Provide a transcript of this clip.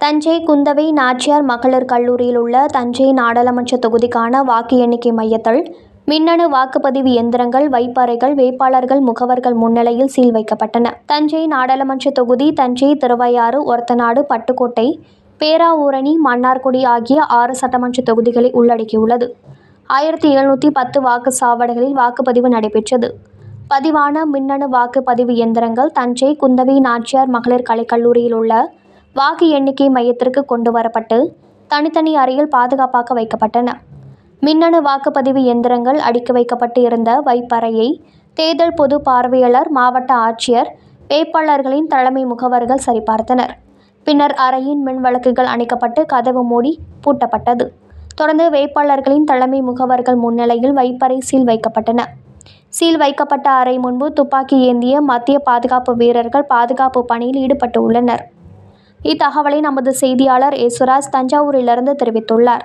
தஞ்சை குந்தவை நாச்சியார் மகளிர் கல்லூரியில் உள்ள தஞ்சை நாடாளுமன்ற தொகுதிக்கான வாக்கு எண்ணிக்கை மையத்தில் மின்னணு வாக்குப்பதிவு எந்திரங்கள், வைப்பறைகள், வேட்பாளர்கள் முகவர்கள் முன்னிலையில் சீல் வைக்கப்பட்டன. தஞ்சை நாடாளுமன்ற தொகுதி தஞ்சை, திருவையாறு, ஒரத்தநாடு, பட்டுக்கோட்டை, பேராவூரணி, மன்னார்குடி ஆகிய 6 சட்டமன்ற தொகுதிகளை உள்ளடக்கியுள்ளது. 1710 வாக்குச்சாவடிகளில் வாக்குப்பதிவு நடைபெற்றது. பதிவான மின்னணு வாக்குப்பதிவு எந்திரங்கள் தஞ்சை குந்தவை நாச்சியார் மகளிர் கலைக்கல்லூரியில் உள்ள வாக்கு எண்ணிக்கை மையத்திற்கு கொண்டு வரப்பட்டு தனித்தனி அறையில் பாதுகாப்பாக வைக்கப்பட்டன. மின்னணு வாக்குப்பதிவு எந்திரங்கள் அடுக்கி வைக்கப்பட்டு இருந்த வைப்பறையை தேர்தல் பொது பார்வையாளர், மாவட்ட ஆட்சியர், வேட்பாளர்களின் தலைமை முகவர்கள் சரிபார்த்தனர். பின்னர் அறையின் மின் விளக்குகள் அணைக்கப்பட்டு கதவு மூடி பூட்டப்பட்டது. தொடர்ந்து வேட்பாளர்களின் தலைமை முகவர்கள் முன்னிலையில் வைப்பறை சீல் வைக்கப்பட்டன. சீல் வைக்கப்பட்ட அறை முன்பு துப்பாக்கி ஏந்திய மத்திய பாதுகாப்பு வீரர்கள் பாதுகாப்பு பணியில் ஈடுபட்டு உள்ளனர். இத்தகவலை நமது செய்தியாளர் ஏசுராஜ் தஞ்சாவூரிலிருந்து தெரிவித்துள்ளார்.